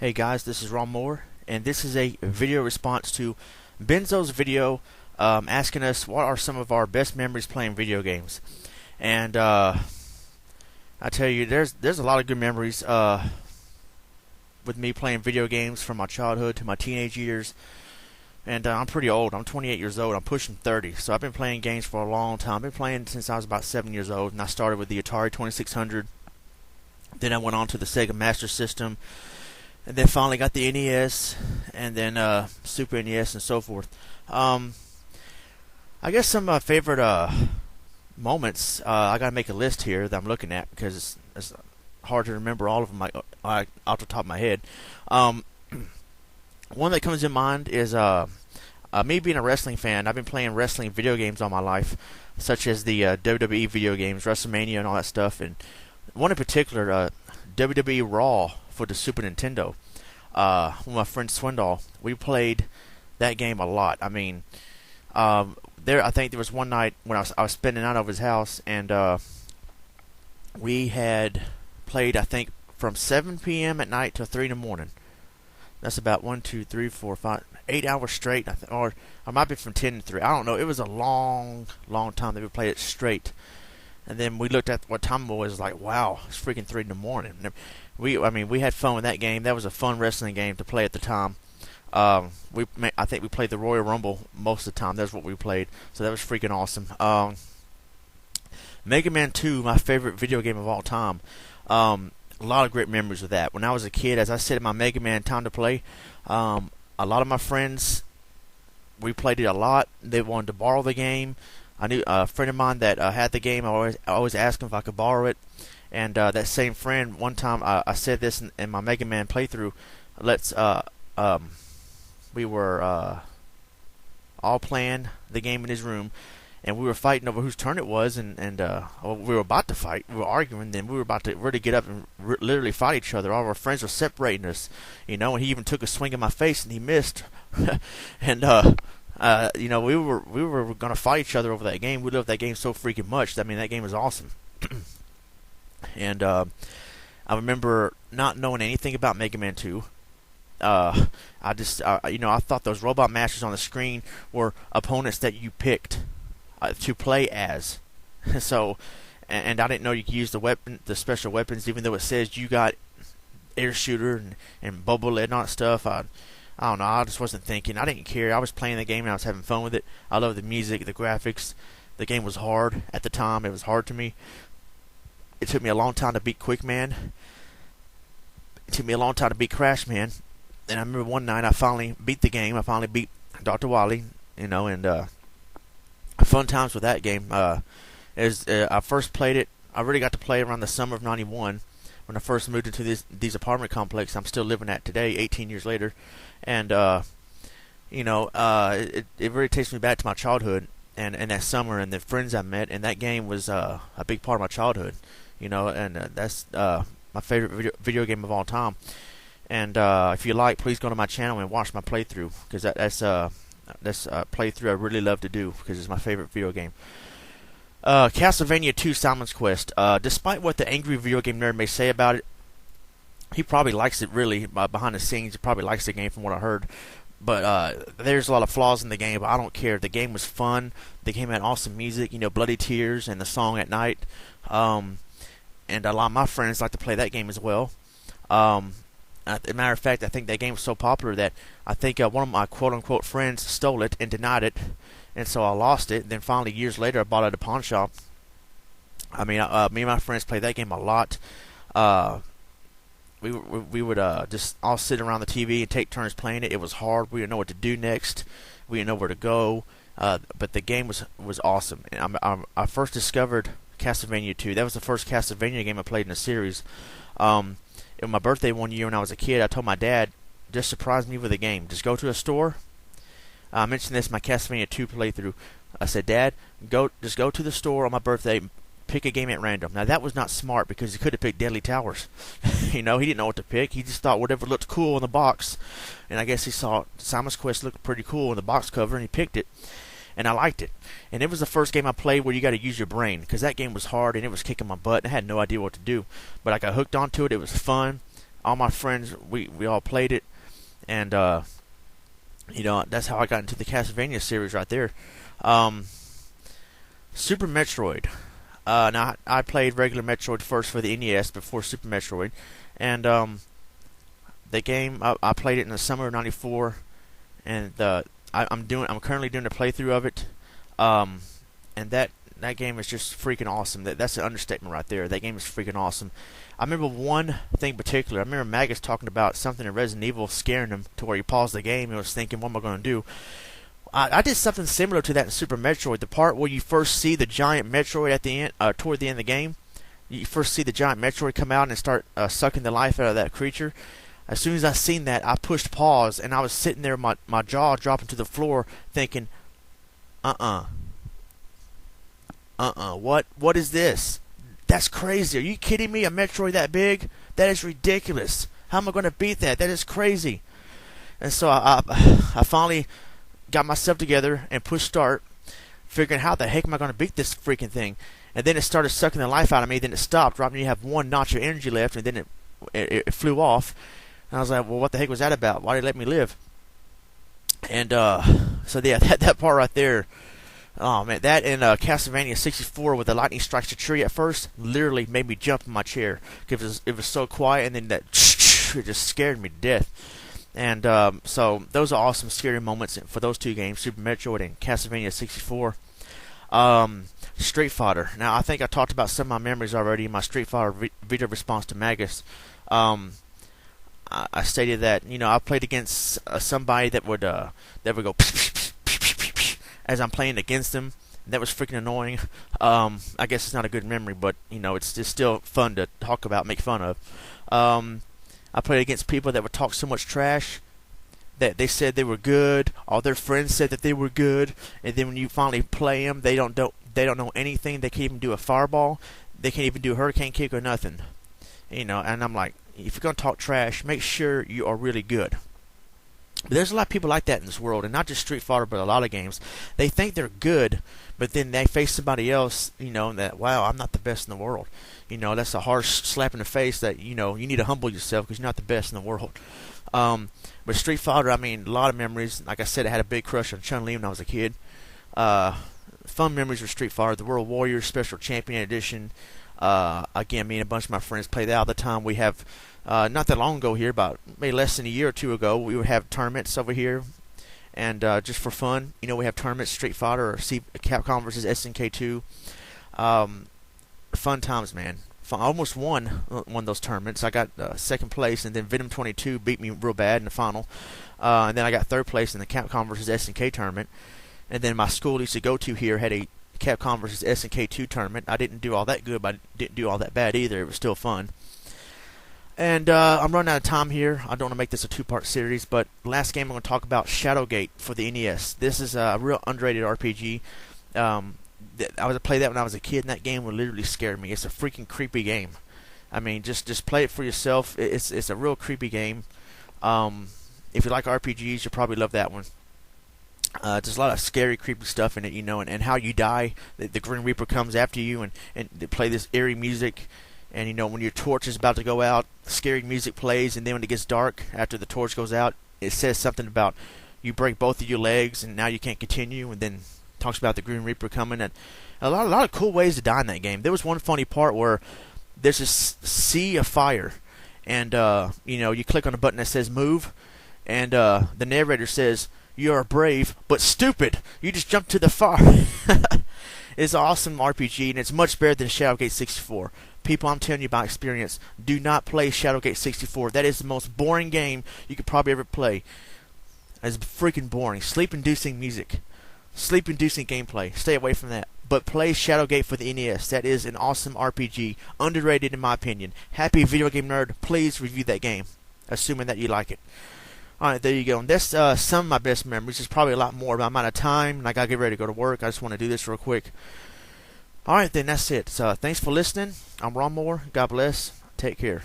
Hey guys, this is Ronmower, and this is a video response to Benzo's video asking us what are some of our best memories playing video games. And I tell you, there's a lot of good memories with me playing video games from my childhood to my teenage years. And I'm pretty old. I'm 28 years old. I'm pushing 30. So I've been playing games for a long time. I've been playing since I was about 7 years old, and I started with the Atari 2600. Then I went on to the Sega Master System. And then finally got the NES, and then Super NES, and so forth. I guess some favorite moments. I gotta make a list here that I'm looking at because it's hard to remember all of them off the top of my head. One that comes in mind is me being a wrestling fan. I've been playing wrestling video games all my life, such as the WWE video games, WrestleMania, and all that stuff. And one in particular, WWE Raw for the Super Nintendo. With my friend Swindoll, we played that game a lot. I mean, I think there was one night when I was spending out of his house, and we had played, I think, from 7 p.m. at night till 3 in the morning. That's about 1, 2, 3, 4, 5, 8 hours straight, or I might be from 10 to 3. I don't know. It was a long time that we played it straight. And then we looked at what time it was, like, wow, it's freaking 3 in the morning. We had fun with that game. That was a fun wrestling game to play at the time. I think we played the Royal Rumble most of the time. That's what we played. So that was freaking awesome. Mega Man 2, my favorite video game of all time. A lot of great memories with that. When I was a kid, as I said in my Mega Man Time to Play, a lot of my friends, we played it a lot. They wanted to borrow the game. I knew a friend of mine that had the game. I always asked him if I could borrow it. And that same friend, one time I said this in my Mega Man playthrough. We were all playing the game in his room, and we were fighting over whose turn it was, and we were about to fight. We were arguing, then we were about to really get up and literally fight each other. All of our friends were separating us, and he even took a swing in my face, and he missed. And we were gonna fight each other over that game. We loved that game so freaking much. I mean, that game was awesome. And I remember not knowing anything about Mega Man 2. I thought those robot masters on the screen were opponents that you picked to play as. So, and I didn't know you could use the special weapons, even though it says you got air shooter and bubble lead and all that stuff. I don't know. I just wasn't thinking. I didn't care. I was playing the game and I was having fun with it. I loved the music, the graphics. The game was hard at the time. It was hard to me. It took me a long time to beat Quick Man. It took me a long time to beat Crash Man. And I remember one night I finally beat the game. I finally beat Dr. Wily, and fun times with that game. I first played it, I really got to play it around the summer of '91 when I first moved into these apartment complexes I'm still living at today, 18 years later. And it really takes me back to my childhood and that summer and the friends I met. And that game was a big part of my childhood. That's my favorite video game of all time. And if you like, please go to my channel and watch my playthrough, because that's a playthrough I really love to do because it's my favorite video game. Castlevania 2: Simon's Quest. Despite what the angry video game nerd may say about it, he probably likes it really. Behind the scenes, he probably likes the game from what I heard. But there's a lot of flaws in the game, but I don't care. The game was fun. The game had awesome music, Bloody Tears and the song at night. And a lot of my friends like to play that game as well. As a matter of fact, I think that game was so popular that I think one of my quote-unquote friends stole it and denied it, and so I lost it. And then finally, years later, I bought it at a pawn shop. I mean, me and my friends played that game a lot. We would just all sit around the TV and take turns playing it. It was hard. We didn't know what to do next. We didn't know where to go. But the game was awesome. And I first discovered Castlevania 2. That was the first Castlevania game I played in the series. On my birthday one year when I was a kid, I told my dad, just surprise me with a game. Just go to a store. I mentioned this in my Castlevania 2 playthrough. I said, Dad, just go to the store on my birthday, pick a game at random. Now that was not smart because he could have picked Deadly Towers. He didn't know what to pick. He just thought whatever looked cool in the box. And I guess he saw Simon's Quest looked pretty cool in the box cover and he picked it. And I liked it. And it was the first game I played where you got to use your brain, because that game was hard and it was kicking my butt and I had no idea what to do. But I got hooked onto it. It was fun. all my friends, we all played it, and that's how I got into the Castlevania series right there. Super Metroid. Now I played regular Metroid first for the NES before Super Metroid, and the game I played it in the summer of '94, and I'm currently doing a playthrough of it, and that game is just freaking awesome. That's an understatement right there. That game is freaking awesome. I remember one thing in particular. I remember Magus talking about something in Resident Evil scaring him to where he paused the game and was thinking, what am I going to do? I did something similar to that in Super Metroid. The part where you first see the giant Metroid at the end, toward the end of the game, you first see the giant Metroid come out and start sucking the life out of that creature. As soon as I seen that, I pushed pause, and I was sitting there, my jaw dropping to the floor, thinking, what is this? That's crazy. Are you kidding me? A Metroid that big? That is ridiculous. How am I going to beat that? That is crazy. And so I finally got myself together and pushed start, figuring how the heck am I going to beat this freaking thing? And then it started sucking the life out of me. Then it stopped right when you have one notch of energy left, and then it flew off. And I was like, well, what the heck was that about? Why did it let me live? And so yeah, that part right there. Oh man, that and Castlevania 64 with the lightning strikes the tree at first literally made me jump in my chair because it was so quiet, and then that it just scared me to death. And so those are awesome scary moments for those two games, Super Metroid and Castlevania 64. Street Fighter. Now I think I talked about some of my memories already in my Street Fighter video response to Magus. I stated that I played against somebody that would go as I'm playing against them. That was freaking annoying. I guess it's not a good memory, but it's still fun to talk about, make fun of. I played against people that would talk so much trash that they said they were good. All their friends said that they were good, and then when you finally play them, they don't know anything. They can't even do a fireball. They can't even do a hurricane kick or nothing. And I'm like, if you're gonna talk trash, make sure you are really good. But there's a lot of people like that in this world, and not just Street Fighter, but a lot of games. They think they're good, but then they face somebody else, that, wow, I'm not the best in the world. That's a harsh slap in the face that, you need to humble yourself because you're not the best in the world. But Street Fighter, a lot of memories. Like I said, I had a big crush on Chun-Li when I was a kid. Fun memories with Street Fighter, the World Warriors Special Champion Edition. Again, me and a bunch of my friends play that all the time. We have, not that long ago here, about maybe less than a year or two ago, we would have tournaments over here. And just for fun, we have tournaments, Street Fighter or Capcom versus SNK2. Fun times, man. I almost won one of those tournaments. I got second place, and then Venom 22 beat me real bad in the final. And then I got third place in the Capcom versus SNK tournament. And then my school used to go to here had a Capcom versus SNK2 tournament. I didn't do all that good, but I didn't do all that bad either. It was still fun. And I'm running out of time here. I don't want to make this a two-part series, but last game I'm going to talk about, Shadowgate for the NES. This is a real underrated RPG. I was play that when I was a kid, and that game would literally scare me. It's a freaking creepy game. Just play it for yourself. It's a real creepy game. If you like RPGs, you'll probably love that one. There's a lot of scary, creepy stuff in it, and how you die. The Grim Reaper comes after you, and they play this eerie music. And when your torch is about to go out, scary music plays, and then when it gets dark, after the torch goes out, it says something about you break both of your legs, and now you can't continue, and then talks about the Grim Reaper coming, and a lot of cool ways to die in that game. There was one funny part where there's this sea of fire, and you click on a button that says move, and the narrator says, "You are brave but stupid. You just jumped to the fire." It's an awesome RPG, and it's much better than Shadowgate 64. People, I'm telling you by experience, do not play Shadowgate 64. That is the most boring game you could probably ever play. It's freaking boring. Sleep-inducing music. Sleep-inducing gameplay. Stay away from that. But play Shadowgate for the NES. That is an awesome RPG. Underrated in my opinion. Happy Video Game Nerd, please review that game. Assuming that you like it. Alright, there you go. And that's some of my best memories. There's probably a lot more, but I'm out of time, and I gotta get ready to go to work. I just want to do this real quick. Alright, then that's it. So, thanks for listening. I'm Ronmower. God bless. Take care.